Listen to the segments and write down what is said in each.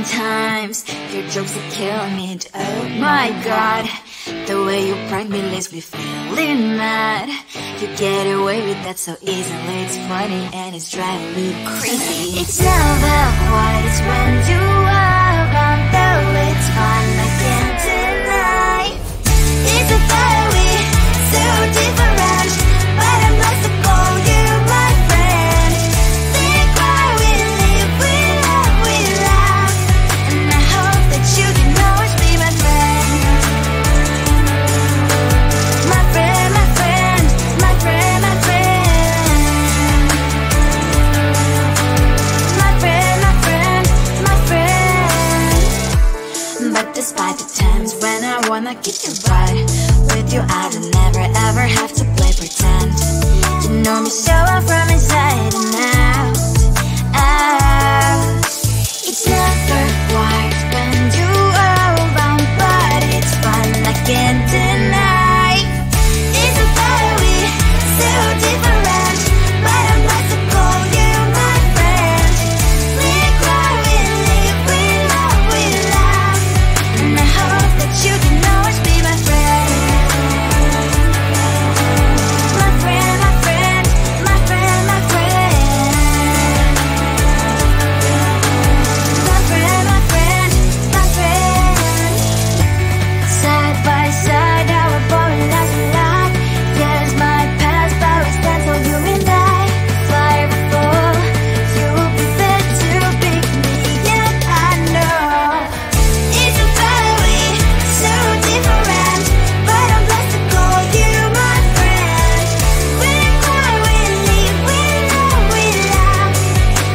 sometimes your jokes are killing me. Oh my god, the way you prank me leaves me feeling mad. You get away with that so easily. It's funny and it's driving me crazy. It's never quiet, it's when you are around. Though it's fun, I can't deny. It's a very so different, but I'm lost to call you my friend. Think why we live, we love, we laugh, and I hope that you can always be my friend. My friend, my friend, my friend, my friend. My friend, my friend, my friend. But despite the times when I wanna get you right, with you I don't never ever have to play pretend. You know me so well from inside and out, out. It's never quiet when you are around, but it's fun, I can't deny. It's a very so different, but I'm not to call you my friend. We cry, we live, we love, we laugh, and I hope that you can always be my friend. My friend, my friend, my friend, my friend. My friend, my friend, my friend. Side by side, our body lasts a lot. Yes, my past, but we stand so you and I. Fly before you will be there to pick me, yet I know it's a very so different, but I'm blessed to call you my friend. We cry, we live, we love, we laugh,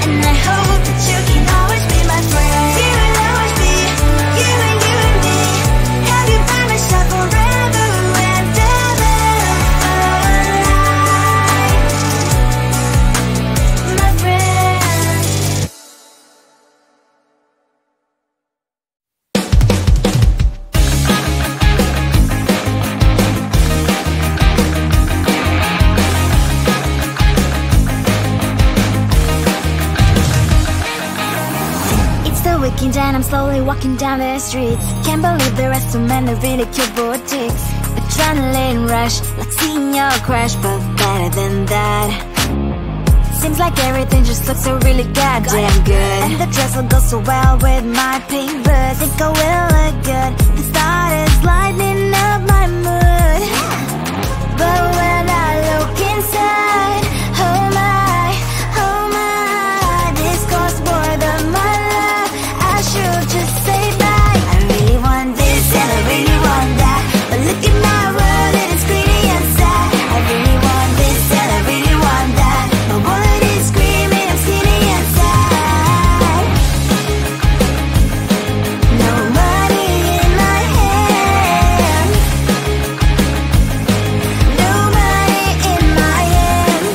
and I hope that you can always be my friend. You will always be you and me. Have you by my side forever and ever. My friend. It's the weekend and I'm slowly walking down the streets. Can't believe there are so many really cute boutiques. Adrenaline rush, like seeing your crush, but better than that. Seems like everything just looks so really goddamn good, and the dress will go so well with my pink boots. Think I will look good. The start is lighting up my mood, but when I look inside, oh my, this costs more than my love. I should just say bye. I really want this and I really want that, but look at my world, it is pretty inside. I really want this and I really want that, my wallet is screaming, I'm skinny inside. No money in my hand, no money in my hand.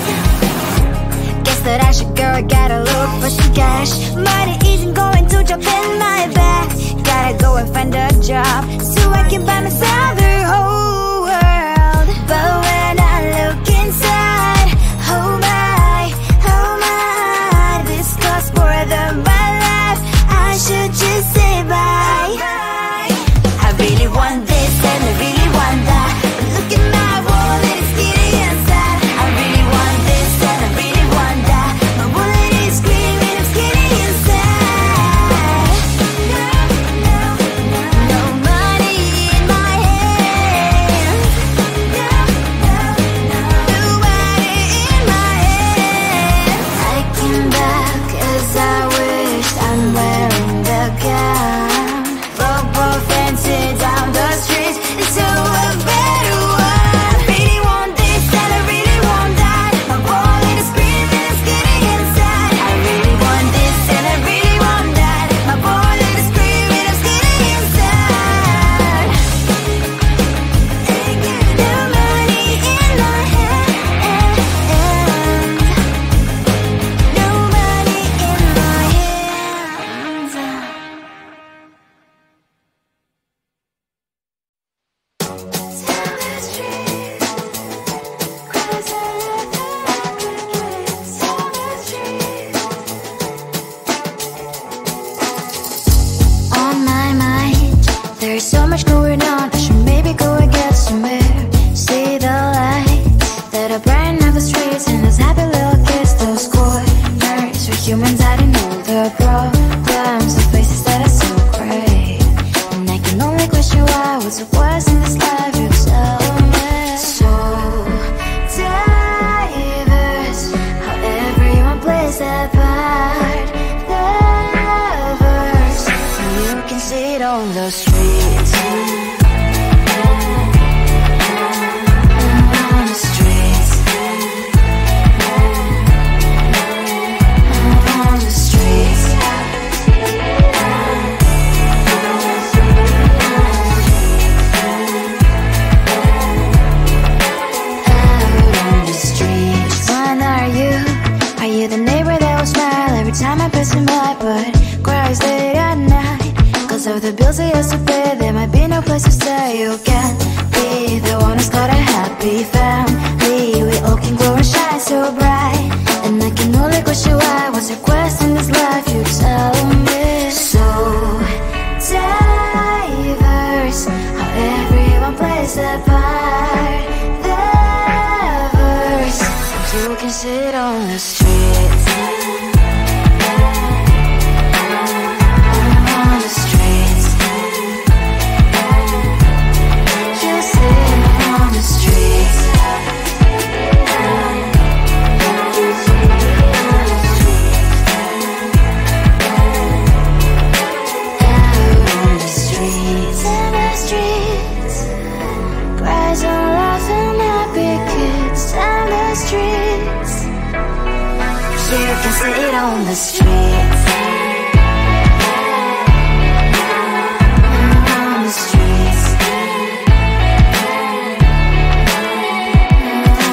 Guess that I should go, I gotta look for some cash. Money isn't going to jump in my back. Gotta go and find a job so I can buy myself the whole world. But when I look inside, oh my, this costs more than my life. I should just say bye. I really want this and I really want that, but look at my wallet, it's skinny inside. I really want this and I really want that, my wallet is screaming, I'm skinny inside. No money in my hand. There's so much going on, I should maybe go and get some air. See the lights that are brighten up the streets, and those happy little kids, those corners where humans hiding all their problems, the places that are so great. And I can only question why, what's the worst in this life, you tell me. So diverse, how everyone plays their part. Diverse, and you can see it on the streets. Of the bills he has to pay, there might be no place to stay. You can't be the one who's got a happy family. We all can glow and shine so bright, and I can only question why. What's your quest in this life, you tell me. So diverse, how everyone plays their part. Diverse, you can sit on the streets. You can sit on the streets. On the streets.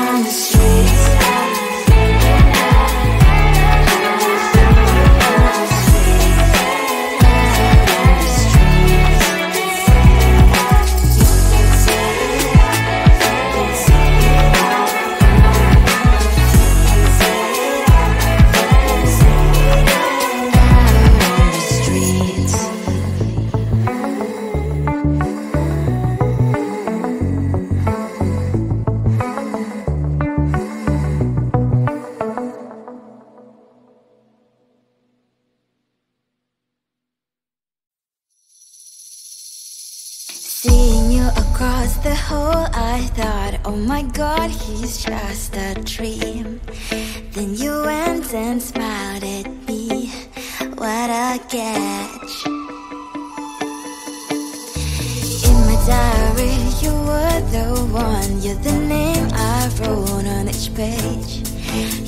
On the streets. Seeing you across the hall, I thought, oh my god, he's just a dream. Then you went and smiled at me, what a catch. In my diary, you were the one, you're the name I wrote on each page.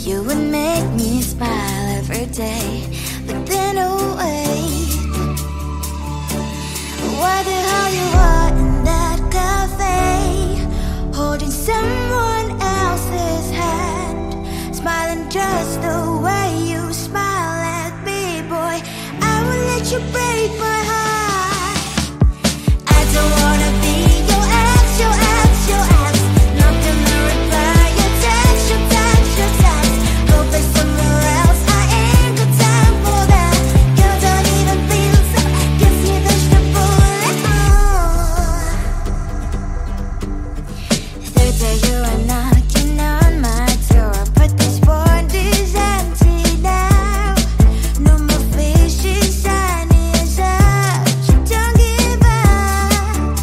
You would make me smile every day, but then oh wait, what the hell you are in that cafe, holding someone else's hand, smiling just the way you smile at me, boy. I will let you break my heart. I don't wanna be your ex, your ex, your ex. Not gonna reply your text, your text, your text. Go play somewhere else, I ain't got time for that. You don't even feel so, kiss me vegetable. Third day you are knocking on my door, but this board is empty now. No more fishes, sun is up, you don't give up.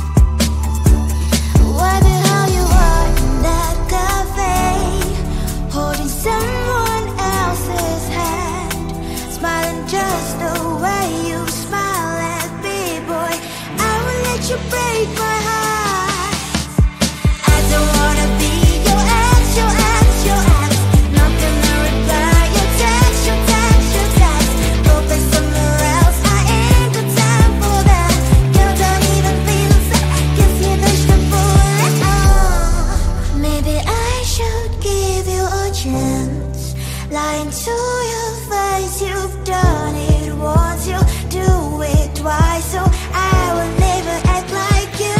What the hell you are in that cafe, holding someone else's hand, smiling just the way you smile at me, boy. I will let you break my heart. I don't wanna be your ex, your ex, your ex. Not gonna reply your text, your text, your text. Go play somewhere else, I ain't got time for that. You don't even feel so, kiss me vegetable. Maybe I should give you a chance. Lying to your face, you've done it once, you do it twice, so I will never act like you.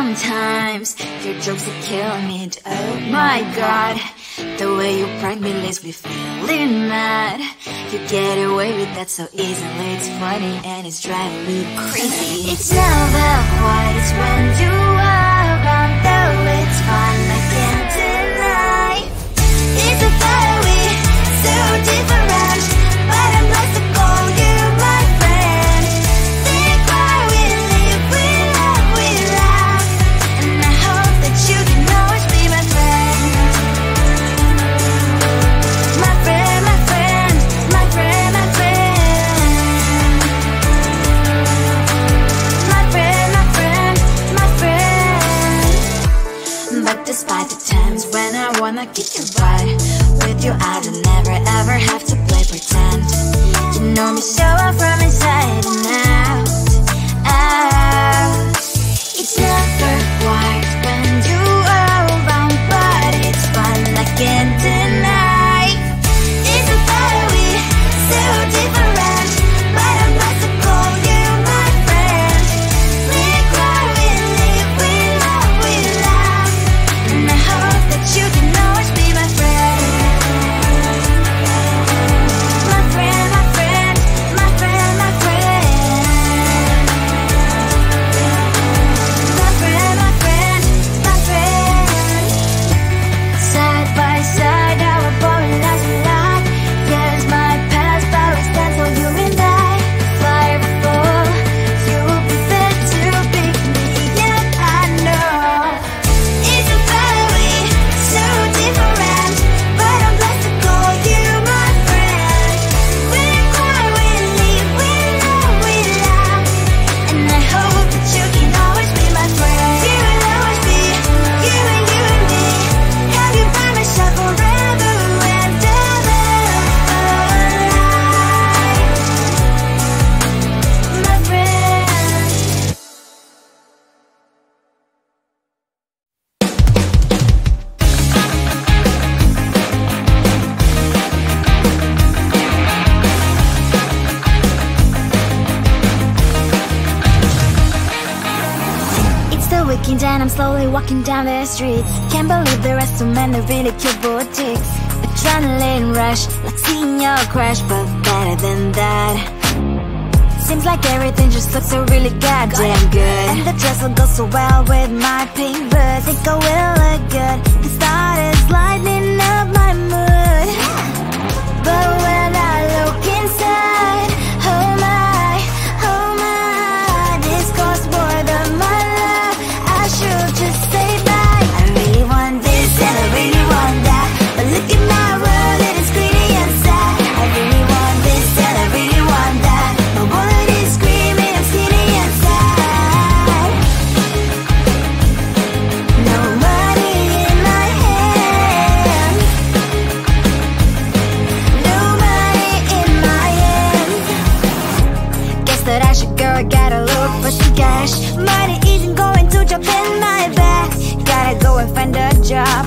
sometimes your jokes are killing me. Oh my god, the way you prank me leaves me feeling mad. You get away with that so easily. It's funny and it's driving me crazy. It's never quite as when you are around, though it's fun, I can't deny. It's a very so different, but I'm blessed to call you my friend. Think why we live, we love, and I hope that you can always be my friend. My friend, my friend, my friend, my friend. My friend, my friend, my friend. But despite the times when I wanna kick your butt, with you I don't never ever have to play pretend. You know me so well from inside and out, out. It's never quite when you are around, but it's fun, I can't deny. It's a very so different, but I'm blessed to call you my friend. We cry, we live, we love, and I hope that you can always be my friend. My friend, my friend, my friend, my friend. My friend, my friend, my friend. Side by side, our body lasts a lot. Yes, my past always stands for you and I. Fly before you will be there to pick me up, I know. It's a very so different, but I'm blessed to call you my friend. We cry, we live, we love, and I hope that you can always be my friend. You will always be you and me. Have you by my side forever and ever. My friend. It's the weekend and I'm slowly walking down the streets. Can't believe there are so many really cute boutiques. Adrenaline rush, like seeing your crush, but better than that. Seems like everything just looks so really goddamn good. And the dress will go so well with my pink boots. Think I will look good. The start is lighting up my mood. But when I look inside, oh my, this costs more than my love. I should just say bye. I really want this and I really want that, but look at my world, it is greedy and sad. I really want this and I really want that, my wallet is screaming, I'm skinny and sad. No money in my hand, no money in my hand. Guess that I should go, I gotta look for some cash. Money isn't going to jump in my bag. Gotta go and find a job,